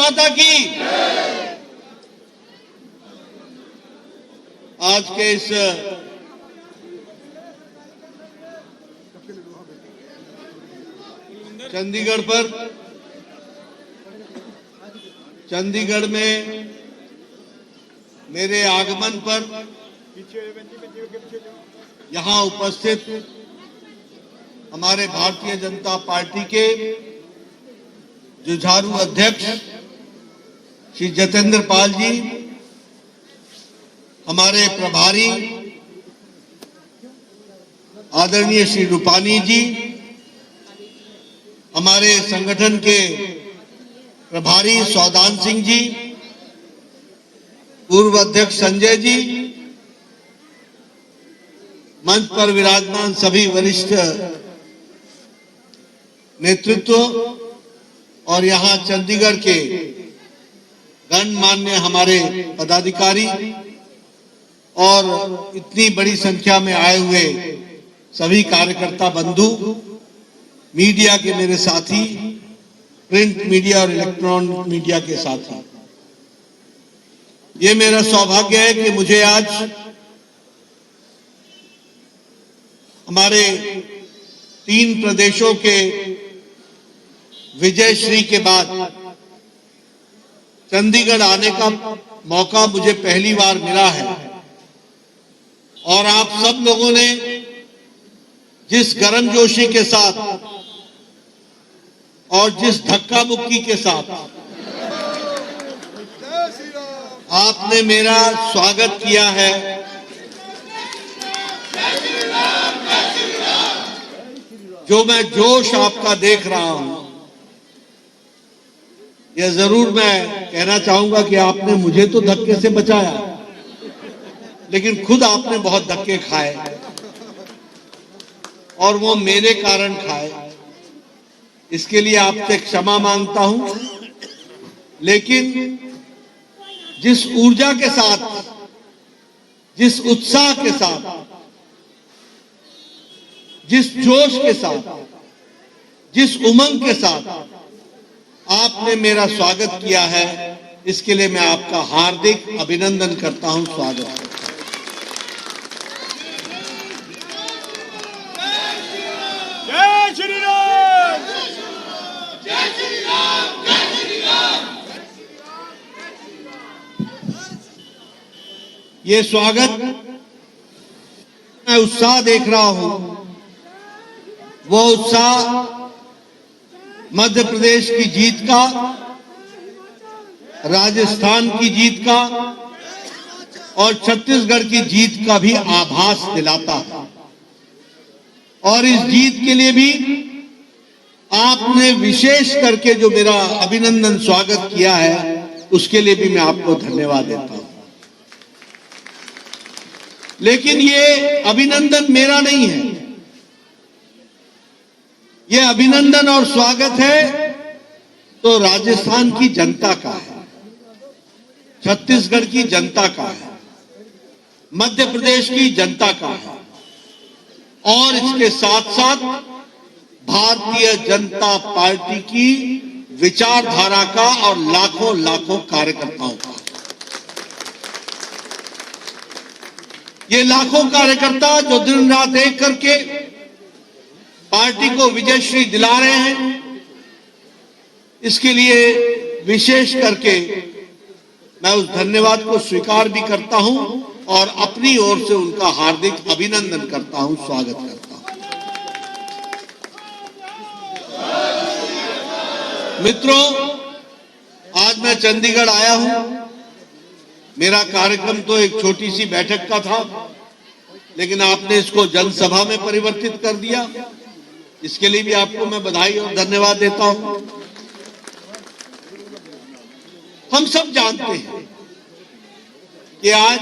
माता की। आज के इस चंडीगढ़ में मेरे आगमन पर यहां उपस्थित हमारे भारतीय जनता पार्टी के जुझारू अध्यक्ष श्री जतेंद्र पाल जी, हमारे प्रभारी आदरणीय श्री रूपानी जी, हमारे संगठन के प्रभारी सौदान सिंह जी, पूर्व अध्यक्ष संजय जी, मंच पर विराजमान सभी वरिष्ठ नेतृत्व और यहां चंडीगढ़ के गणमान्य हमारे पदाधिकारी और इतनी बड़ी संख्या में आए हुए सभी कार्यकर्ता बंधु, मीडिया के मेरे साथी, प्रिंट मीडिया और इलेक्ट्रॉनिक मीडिया के साथी, ये मेरा सौभाग्य है कि मुझे आज हमारे 3 प्रदेशों के विजयश्री के बाद चंडीगढ़ आने का मौका मुझे पहली बार मिला है। और आप सब लोगों ने जिस गर्मजोशी के साथ और जिस धक्का मुक्की के साथ आपने मेरा स्वागत किया है, जो मैं जोश आपका देख रहा हूं, यह जरूर मैं कहना चाहूंगा कि आपने मुझे तो धक्के से बचाया, लेकिन खुद आपने बहुत धक्के खाए और वो मेरे कारण खाए। इसके लिए आपसे क्षमा मांगता हूं। लेकिन जिस ऊर्जा के साथ, जिस उत्साह के साथ, जिस जोश के साथ, जिस उमंग के साथ आपने मेरा स्वागत किया है, इसके लिए मैं आपका हार्दिक अभिनंदन करता हूं, स्वागत करता हूं। जय श्री राम, जय श्री राम, जय श्री राम। ये स्वागत मैं उत्साह देख रहा हूं, वो उत्साह मध्य प्रदेश की जीत का, राजस्थान की जीत का और छत्तीसगढ़ की जीत का भी आभास दिलाता है। और इस जीत के लिए भी आपने विशेष करके जो मेरा अभिनंदन स्वागत किया है, उसके लिए भी मैं आपको धन्यवाद देता हूं। लेकिन ये अभिनंदन मेरा नहीं है, ये अभिनंदन और स्वागत है तो राजस्थान की जनता का है, छत्तीसगढ़ की जनता का है, मध्य प्रदेश की जनता का है और इसके साथ साथ भारतीय जनता पार्टी की विचारधारा का और लाखों लाखों कार्यकर्ताओं का। ये लाखों कार्यकर्ता जो दिन रात एक करके पार्टी को विजयश्री दिला रहे हैं, इसके लिए विशेष करके मैं उस धन्यवाद को स्वीकार भी करता हूं और अपनी ओर से उनका हार्दिक अभिनंदन करता हूं, स्वागत करता हूं। मित्रों, आज मैं चंडीगढ़ आया हूं। मेरा कार्यक्रम तो एक छोटी सी बैठक का था, लेकिन आपने इसको जनसभा में परिवर्तित कर दिया। इसके लिए भी आपको मैं बधाई और धन्यवाद देता हूं। हम सब जानते हैं कि आज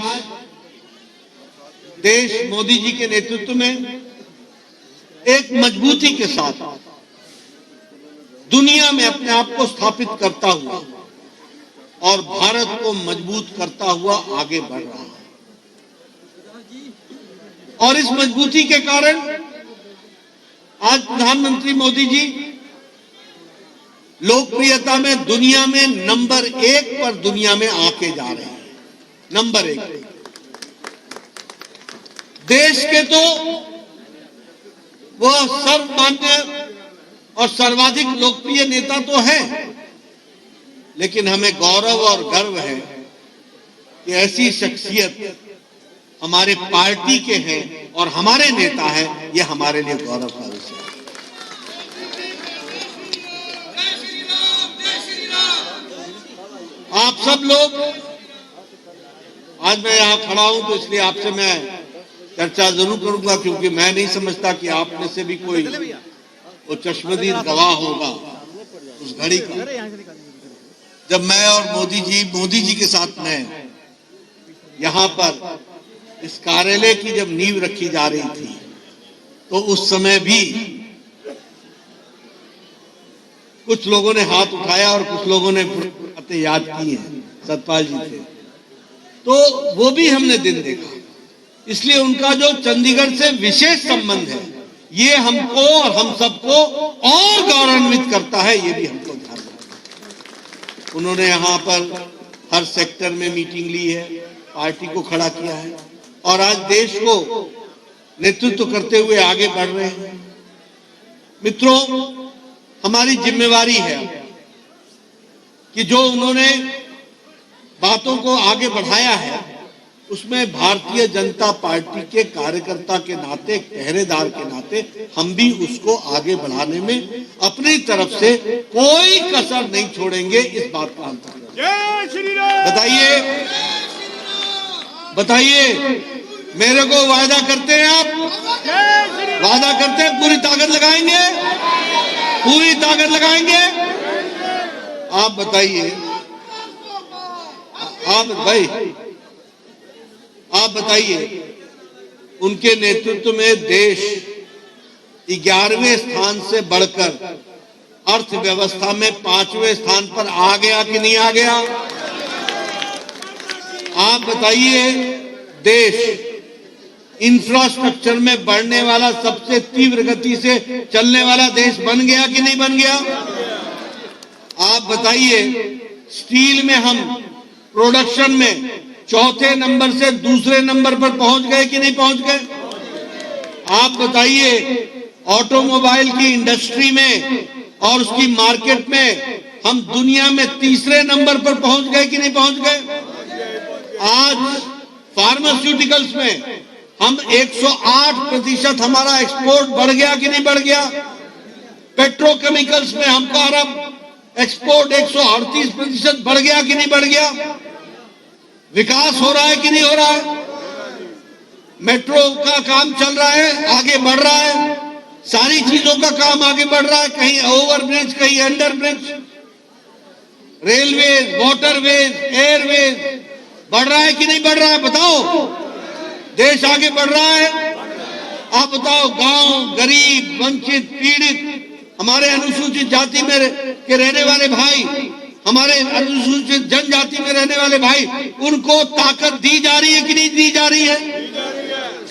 देश मोदी जी के नेतृत्व में एक मजबूती के साथ दुनिया में अपने आप को स्थापित करता हुआ और भारत को मजबूत करता हुआ आगे बढ़ रहा है। और इस मजबूती के कारण आज प्रधानमंत्री मोदी जी लोकप्रियता में दुनिया में नंबर 1 पर दुनिया में आके जा रहे हैं, नंबर 1। देश के तो वह सर्वमान्य और सर्वाधिक लोकप्रिय नेता तो है, लेकिन हमें गौरव और गर्व है कि ऐसी शख्सियत हमारे पार्टी के हैं और हमारे नेता हैं, ये हमारे लिए गौरव का विषय है। आप सब लोग, आज मैं यहां खड़ा हूं तो इसलिए आपसे मैं चर्चा जरूर करूंगा, क्योंकि मैं नहीं समझता कि आप में से भी कोई वो चश्मदीद गवाह होगा उस घड़ी का, जब मैं और मोदी जी के साथ में यहां पर इस कार्यालय की जब नींव रखी जा रही थी, तो उस समय भी कुछ लोगों ने हाथ उठाया और कुछ लोगों ने बातें याद की हैं, सतपाल जी थे, तो वो भी हमने दिन देखा। इसलिए उनका जो चंडीगढ़ से विशेष संबंध है, ये हमको और हम सबको और गौरवान्वित करता है, ये भी हमको ध्यान रखना। उन्होंने यहाँ पर हर सेक्टर में मीटिंग ली है, पार्टी को खड़ा किया है और आज देश को नेतृत्व करते हुए आगे बढ़ रहे हैं। मित्रों, हमारी जिम्मेवारी है कि जो उन्होंने बातों को आगे बढ़ाया है, उसमें भारतीय जनता पार्टी के कार्यकर्ता के नाते, पहरेदार के नाते हम भी उसको आगे बढ़ाने में अपनी तरफ से कोई कसर नहीं छोड़ेंगे, इस बात का हम जय श्री राम। बताइए, मेरे को वादा करते हैं आप? वादा करते हैं पूरी ताकत लगाएंगे, पूरी ताकत लगाएंगे। आप बताइए, आप बताइए, उनके नेतृत्व में देश 11वें स्थान से बढ़कर अर्थव्यवस्था में 5वें स्थान पर आ गया कि नहीं आ गया? आप बताइए, देश इंफ्रास्ट्रक्चर में बढ़ने वाला, सबसे तीव्र गति से चलने वाला देश बन गया कि नहीं बन गया? आप बताइए, स्टील में हम प्रोडक्शन में चौथे नंबर से दूसरे नंबर पर पहुंच गए कि नहीं पहुंच गए? आप बताइए, ऑटोमोबाइल की इंडस्ट्री में और उसकी मार्केट में हम दुनिया में तीसरे नंबर पर पहुंच गए कि नहीं पहुंच गए? आज फार्मास्यूटिकल्स में हम 108% हमारा एक्सपोर्ट बढ़ गया कि नहीं बढ़ गया? पेट्रोकेमिकल्स में हमका अरब एक्सपोर्ट 138% बढ़ गया कि नहीं बढ़ गया? विकास हो रहा है कि नहीं हो रहा है? मेट्रो का काम चल रहा है, आगे बढ़ रहा है, सारी चीजों का काम आगे बढ़ रहा है, कहीं ओवरब्रिज, कहीं under bridge, railways, waterways, Airways, बढ़ रहा है कि नहीं बढ़ रहा है? बताओ, देश आगे बढ़ रहा है। आप बताओ, गांव, गरीब, वंचित, पीड़ित, हमारे अनुसूचित जाति में के रहने वाले भाई, हमारे अनुसूचित जनजाति में रहने वाले भाई, उनको ताकत दी जा रही है कि नहीं दी जा रही है?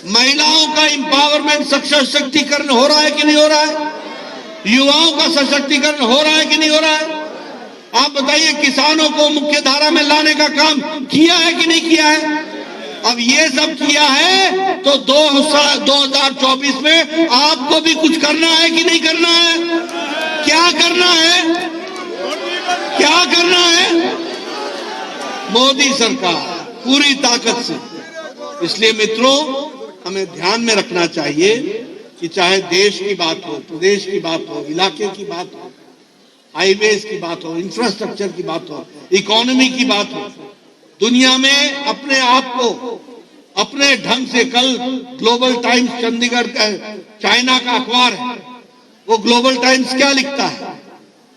महिलाओं का एम्पावरमेंट, सशक्तिकरण हो रहा है कि नहीं हो रहा है? युवाओं का सशक्तिकरण हो रहा है कि नहीं हो रहा है? आप बताइए, किसानों को मुख्य धारा में लाने का काम किया है कि नहीं किया है? अब ये सब किया है तो 2024 में आपको भी कुछ करना है कि नहीं करना है? क्या करना है? क्या करना है? मोदी सरकार पूरी ताकत से। इसलिए मित्रों, हमें ध्यान में रखना चाहिए कि चाहे देश की बात हो, प्रदेश की बात हो, इलाके की बात हो, हाईवेज की बात हो, इंफ्रास्ट्रक्चर की बात हो, इकोनॉमी की बात हो, दुनिया में अपने आप को अपने ढंग से, कल ग्लोबल टाइम्स चंडीगढ़ का, चाइना का अखबार है, वो ग्लोबल टाइम्स क्या लिखता है?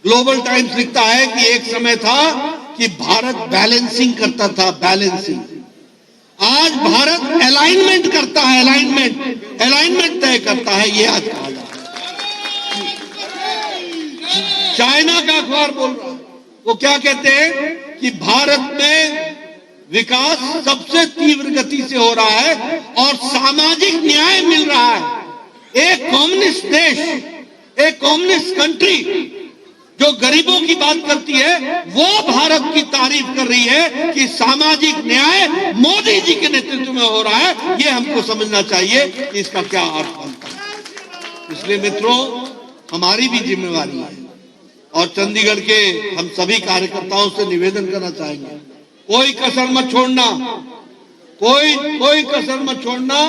ग्लोबल टाइम्स लिखता है कि एक समय था कि भारत बैलेंसिंग करता था, बैलेंसिंग। आज भारत अलाइनमेंट करता है, अलाइनमेंट तय करता है, ये आज कहा जा रहा है। चाइना का अखबार बोल रहा है, वो क्या कहते हैं कि भारत में विकास सबसे तीव्र गति से हो रहा है और सामाजिक न्याय मिल रहा है। एक कम्युनिस्ट देश, एक कम्युनिस्ट कंट्री जो गरीबों की बात करती है, वो भारत की तारीफ कर रही है कि सामाजिक न्याय मोदी जी के नेतृत्व में हो रहा है। ये हमको समझना चाहिए कि इसका क्या अर्थ बनता है। इसलिए मित्रों, हमारी भी जिम्मेवारी है और चंडीगढ़ के हम सभी कार्यकर्ताओं से निवेदन करना चाहेंगे, कोई कसर मत छोड़ना, कोई कसर मत छोड़ना।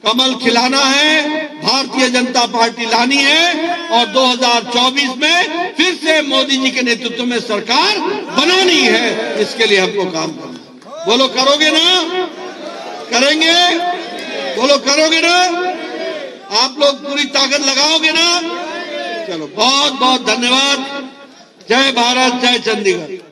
कमल खिलाना है, भारतीय जनता पार्टी लानी है और 2024 में फिर से मोदी जी के नेतृत्व में सरकार बनानी है। इसके लिए हमको काम करना है। बोलो करोगे ना? करेंगे? बोलो करोगे ना? आप लोग पूरी ताकत लगाओगे ना? चलो, बहुत बहुत धन्यवाद। जय भारत, जय चंडीगढ़।